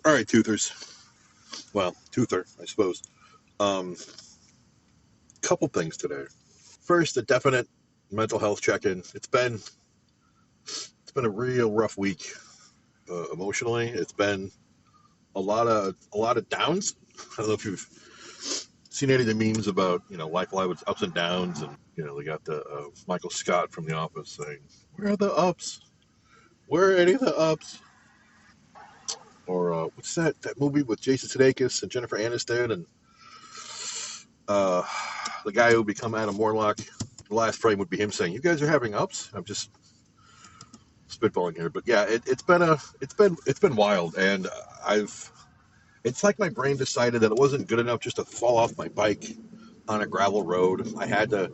All right, toothers. Well, toother, I suppose. Um, Couple things today. First, a definite mental health check-in. It's been a real rough week emotionally. It's been a lot of downs. I don't know if you've seen any of the memes about life with ups and downs, and they got the Michael Scott from The Office saying, "Where are the ups? Where are any of the ups?" Or what's that movie with Jason Sudeikis and Jennifer Aniston and uh, the guy who would become Adam Warlock? The last frame would be him saying, "You guys are having ups." I'm just spitballing here, but yeah, it's been wild, and I've it's like my brain decided that it wasn't good enough just to fall off my bike on a gravel road. I had to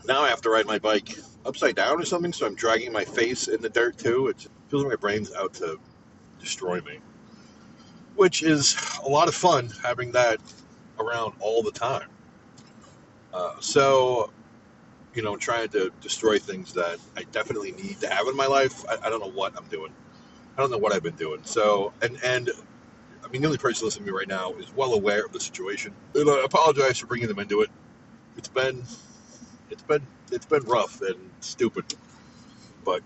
now I have to ride my bike upside down or something, so I'm dragging my face in the dirt too. It feels like my brain's out to destroy me, which is a lot of fun having that around all the time. So trying to destroy things that I definitely need to have in my life. I don't know what I'm doing. I don't know what I've been doing. So, and I mean, the only person listening to me right now is well aware of the situation. And I apologize for bringing them into it. It's been, it's been, it's been rough and stupid. But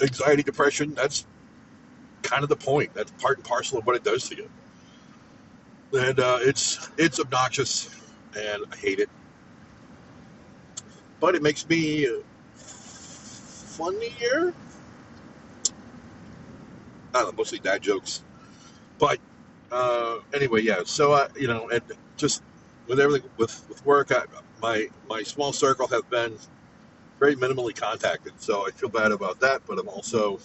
anxiety, depression, that's kind of the point. That's part and parcel of what it does to you. And it's obnoxious, and I hate it. But it makes me funnier. I don't know, mostly dad jokes. But anyway, yeah. So and just with everything with work, my small circle have been very minimally contacted. So I feel bad about that. But I'm also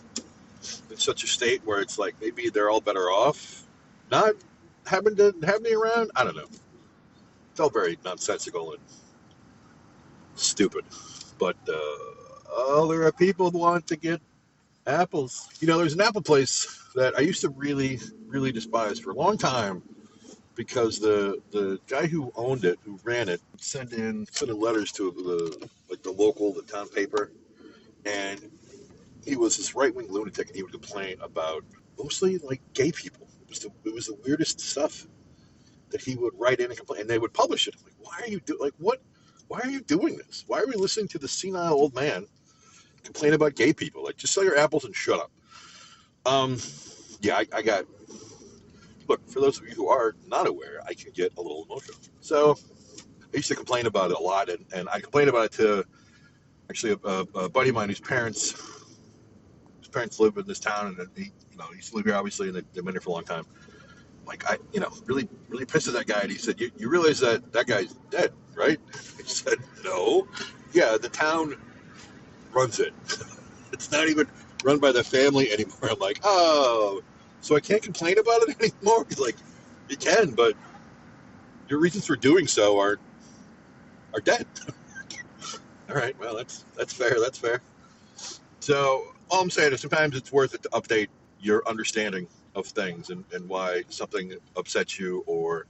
in such a state where it's like maybe they're all better off not having to have me around. I don't know. It felt very nonsensical and stupid. But there are people who want to get apples. There's an apple place that I used to really, really despise for a long time because the guy who owned it, who ran it, would send in letters to the town paper, and he was this right wing lunatic, and he would complain about mostly like gay people. It was the weirdest stuff that he would write in and complain, and they would publish it. I'm like, why are you doing like what? Why are you doing this? Why are we listening to the senile old man complain about gay people? Like, just sell your apples and shut up. Um, yeah, I got. Look, for those of you who are not aware, I can get a little emotional. So I used to complain about it a lot, and I complained about it to actually a buddy of mine whose parents live in this town, and he used to live here obviously, and they've been here for a long time. Like I really really pissed at that guy, and he said, "You realize that guy's dead, right?" I said, "No, yeah, the town runs it. It's not even run by the family anymore." I'm like, "Oh, so I can't complain about it anymore?" He's like, "You can, but your reasons for doing so are dead." All right, well that's fair. That's fair. So all I'm saying is sometimes it's worth it to update your understanding of things and why something upsets you, or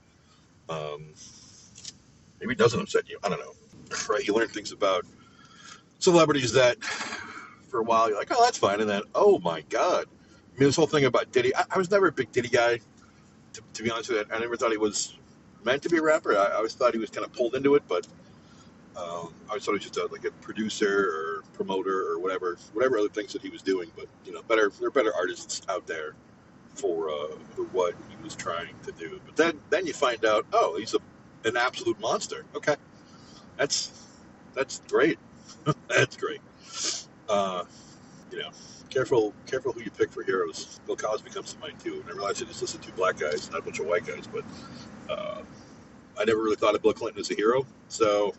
um, maybe it doesn't upset you. I don't know. Right? You learn things about celebrities that for a while you're like, oh, that's fine, and then oh my god. I mean, this whole thing about Diddy. I was never a big Diddy guy, to be honest with you. I never thought he was meant to be a rapper. I always thought he was kind of pulled into it, but I always thought he was just like a producer or promoter or whatever other things that he was doing. But there are better artists out there for what he was trying to do. But then you find out, oh, he's an absolute monster. Okay, that's great. That's great. Uh, you know, careful who you pick for heroes. Bill Cosby comes to mind too. And I realize I just listen to black guys, not a bunch of white guys, but uh, I never really thought of Bill Clinton as a hero. So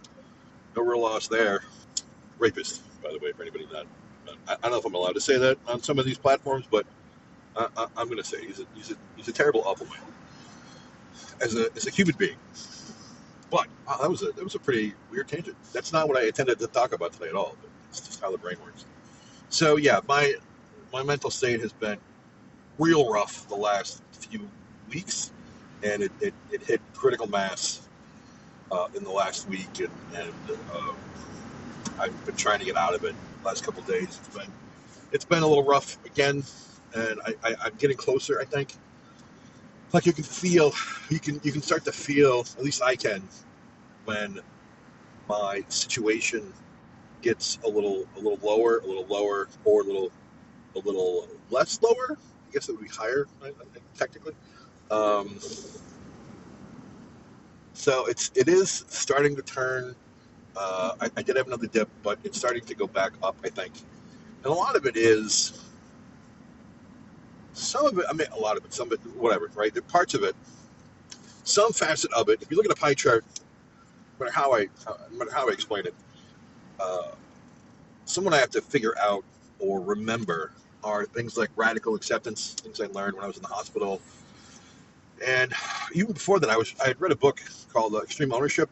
no real loss there. Rapist, by the way, for anybody not. I don't know if I'm allowed to say that on some of these platforms, but I'm going to say he's a terrible, awful man as a human being. But that was a pretty weird tangent. That's not what I intended to talk about today at all. But it's just how the brain works. So yeah, my mental state has been real rough the last few weeks, and it hit critical mass in the last week, and I've been trying to get out of it the last couple of days. It's been a little rough again, and I'm getting closer. I think, like you can start to feel. At least I can when my situation gets a little lower, or a little less lower. I guess it would be higher, I think, technically. Um, so it is starting to turn. I did have another dip, but it's starting to go back up, I think. And a lot of it is some of it. I mean, a lot of it, some of it, whatever. Right? There are parts of it, some facet of it. If you look at a pie chart, no matter how I explain it, uh, someone I have to figure out or remember are things like radical acceptance, things I learned when I was in the hospital. And even before that, I had read a book called Extreme Ownership,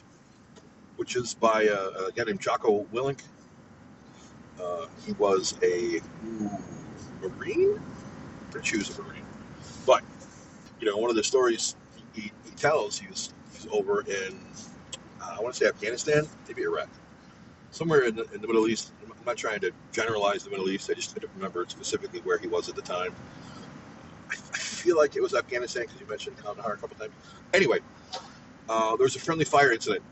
which is by a guy named Jocko Willink. He was a Marine. I'm pretty sure he was a Marine. But one of the stories he tells, he's over in I want to say Afghanistan, maybe Iraq, somewhere in the Middle East. I'm not trying to generalize the Middle East. I just didn't remember specifically where he was at the time. I feel like it was Afghanistan because you mentioned Kandahar a couple times. Anyway, there was a friendly fire incident,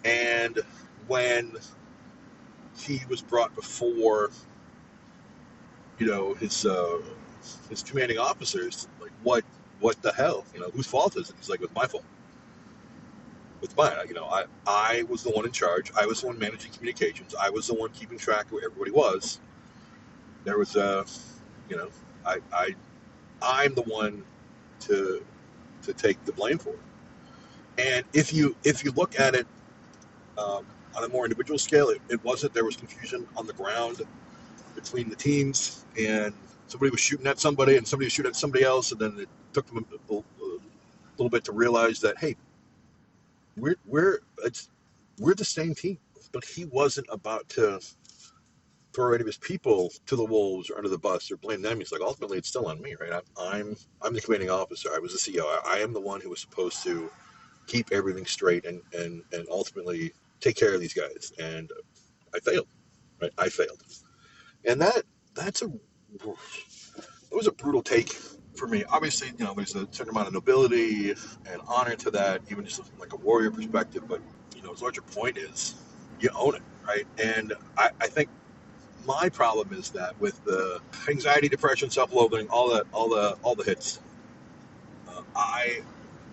and when he was brought before, his commanding officers, like what the hell, whose fault is it? He's like, it's my fault. It's mine. I was the one in charge. I was the one managing communications. I was the one keeping track of where everybody was. There was I'm the one to take the blame for it. And if you look at it on a more individual scale, it wasn't. There was confusion on the ground between the teams, and somebody was shooting at somebody, and somebody was shooting at somebody else, and then it took them a little bit to realize that, hey, we're the same team. But he wasn't about to throw any of his people to the wolves or under the bus or blame them. He's like, ultimately, it's still on me, right? I'm the commanding officer. I was the CEO. I am the one who was supposed to keep everything straight and ultimately take care of these guys. And I failed, right? I failed, and that's it was a brutal take for me. Obviously, there's a certain amount of nobility and honor to that, even just like a warrior perspective. But his larger point is you own it, right? And I think my problem is that with the anxiety, depression, self-loathing, all the hits, I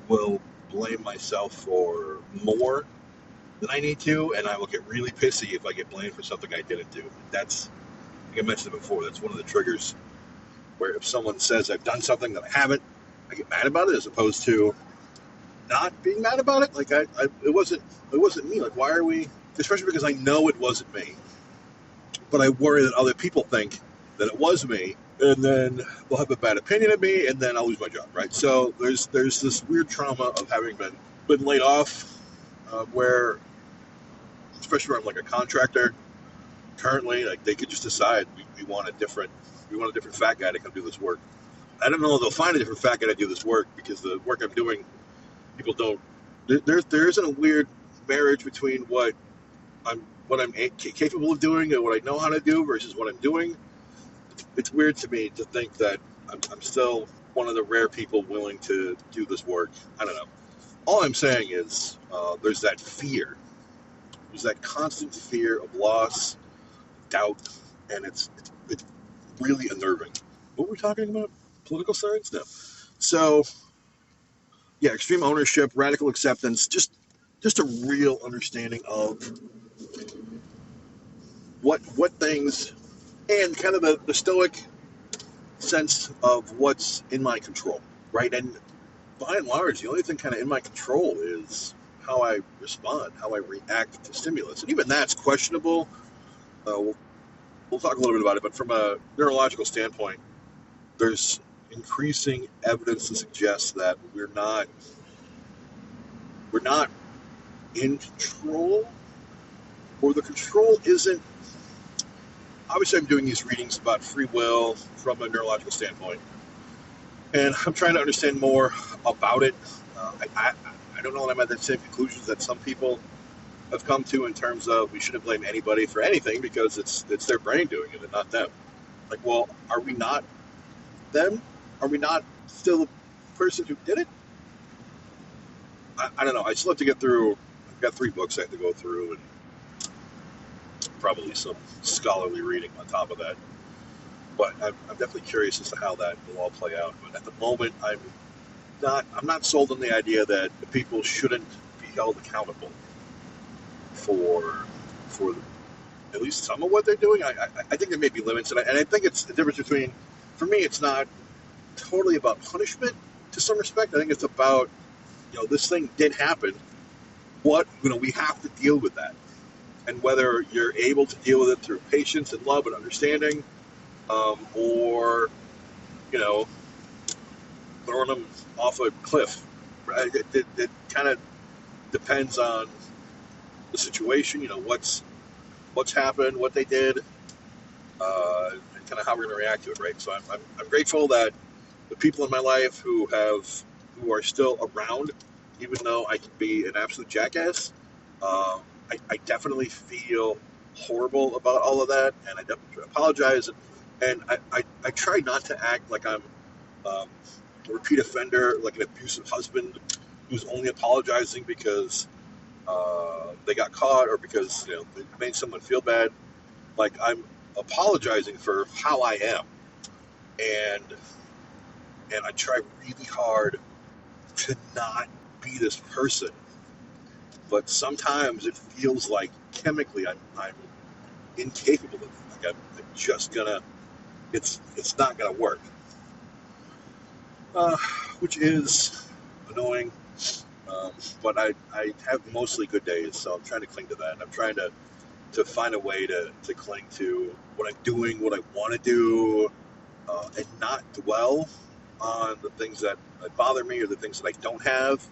will blame myself for more than I need to, and I will get really pissy if I get blamed for something I didn't do. That's, like I mentioned it before, that's one of the triggers where if someone says I've done something that I haven't, I get mad about it, as opposed to not being mad about it. Like it wasn't me. Like, why are we? Especially because I know it wasn't me, but I worry that other people think that it was me, and then they'll have a bad opinion of me, and then I'll lose my job, right? So there's this weird trauma of having been laid off, where, especially where I'm like a contractor currently, like they could just decide we want a different fat guy to come do this work. I don't know if they'll find a different fat guy to do this work, because the work I'm doing, people don't. There isn't a weird marriage between what I'm capable of doing and what I know how to do versus what I'm doing. It's weird to me to think that I'm still one of the rare people willing to do this work. I don't know. All I'm saying is there's that fear. There's that constant fear of loss, doubt, and it's really unnerving. What were we talking about? Political science? No. So, yeah, extreme ownership, radical acceptance, just a real understanding of what things, and kind of the stoic sense of what's in my control, right? And by and large, the only thing kind of in my control is how I respond, how I react to stimulus. And even that's questionable. We'll talk a little bit about it, but from a neurological standpoint, there's increasing evidence to suggest that we're not in control, or the control isn't. Obviously, I'm doing these readings about free will from a neurological standpoint, and I'm trying to understand more about it. I don't know that I'm at the same conclusions that some people have come to, in terms of we shouldn't blame anybody for anything because it's their brain doing it and not them. Like, well, are we not them? Are we not still the person who did it? I don't know. I still have to get through. I've got 3 books I have to go through, and probably some scholarly reading on top of that. But I'm definitely curious as to how that will all play out. But at the moment, I'm not sold on the idea that the people shouldn't be held accountable for at least some of what they're doing. I think there may be limits, and I think it's the difference between, for me, it's not totally about punishment to some respect. I think it's about, this thing did happen. We have to deal with that, and whether you're able to deal with it through patience and love and understanding, or you know, throwing them off a cliff. Right? It kind of depends on the situation. What's happened, what they did, and kind of how we're going to react to it. Right. So I'm grateful that the people in my life who are still around, even though I can be an absolute jackass. I definitely feel horrible about all of that, and I definitely apologize. And I try not to act like I'm a repeat offender, like an abusive husband who's only apologizing because they got caught or because they made someone feel bad. Like, I'm apologizing for how I am, and I try really hard to not be this person. But sometimes it feels like chemically I'm incapable of it. Like I'm just gonna, it's not gonna work, which is annoying. But I have mostly good days, so I'm trying to cling to that. I'm trying to find a way to cling to what I'm doing, what I want to do, and not dwell on the things that bother me or the things that I don't have,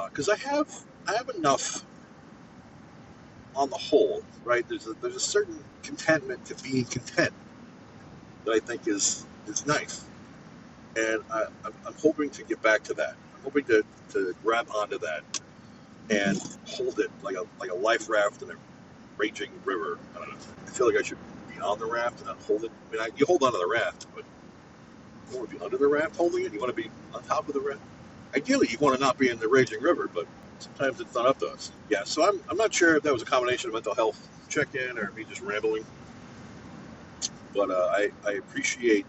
because I have enough on the whole, right? There's a certain contentment to being content that I think is nice, and I'm hoping to get back to that. I'm hoping to grab onto that and hold it like a life raft in a raging river. I don't know. I feel like I should be on the raft and not hold it. I mean, you hold onto the raft, but you want to be under the raft holding it. You want to be on top of the raft. Ideally, you want to not be in the raging river, but sometimes it's not up to us. Yeah, so I'm not sure if that was a combination of mental health check-in or me just rambling, but I appreciate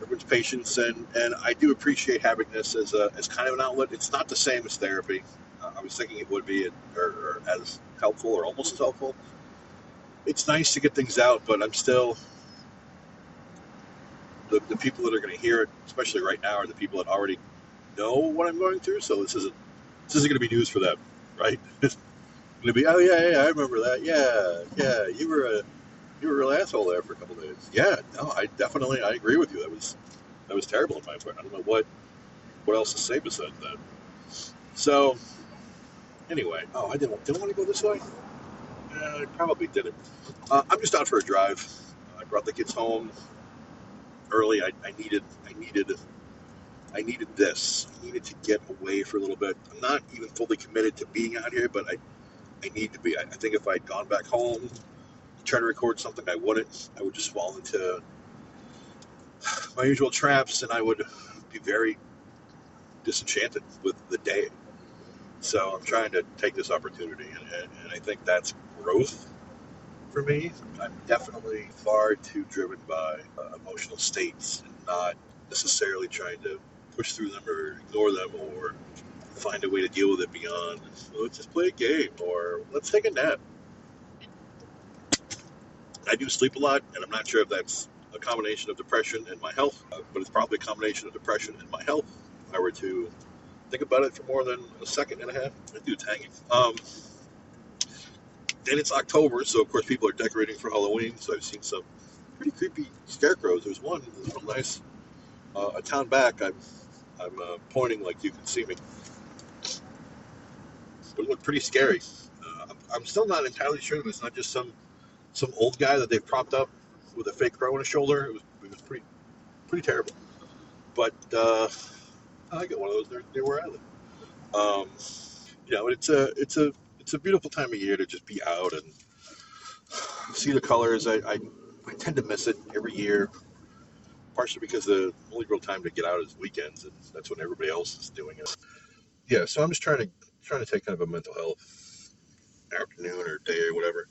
everyone's patience, and I do appreciate having this as kind of an outlet. It's not the same as therapy. I was thinking it would be, or as helpful or almost as helpful. It's nice to get things out, but I'm still, the people that are going to hear it, especially right now, are the people that already know what I'm going through. So this isn't going to be news for them, right? It's going to be, oh yeah, I remember that. Yeah, you were a real asshole there for a couple of days. Yeah, no, I agree with you. That was terrible on my part. I don't know what else to say besides that. So anyway, I didn't want to go this way. I probably didn't. I'm just out for a drive. I brought the kids home early. I needed this. I needed to get away for a little bit. I'm not even fully committed to being out here, but I need to be. I think if I'd gone back home to try to record something, I wouldn't. I would just fall into my usual traps, and I would be very disenchanted with the day. So I'm trying to take this opportunity, and I think that's growth for me. I'm definitely far too driven by emotional states and not necessarily trying to push through them or ignore them or find a way to deal with it beyond, well, let's just play a game or let's take a nap. I do sleep a lot, and I'm not sure if that's a combination of depression and my health, but it's probably a combination of depression and my health. If I were to think about it for more than a second and a half, I do hanging. And it's October, so of course people are decorating for Halloween. So I've seen some pretty creepy scarecrows. There's one real nice. A town back, I'm pointing like you can see me, but it looked pretty scary. I'm still not entirely sure if it's not just some old guy that they've propped up with a fake crow on his shoulder. It was pretty terrible. But I got one of those near where I live. It's a beautiful time of year to just be out and see the colors. I tend to miss it every year. partially because the only real time to get out is weekends, and that's when everybody else is doing it. Yeah, so I'm just trying to take kind of a mental health afternoon or day or whatever.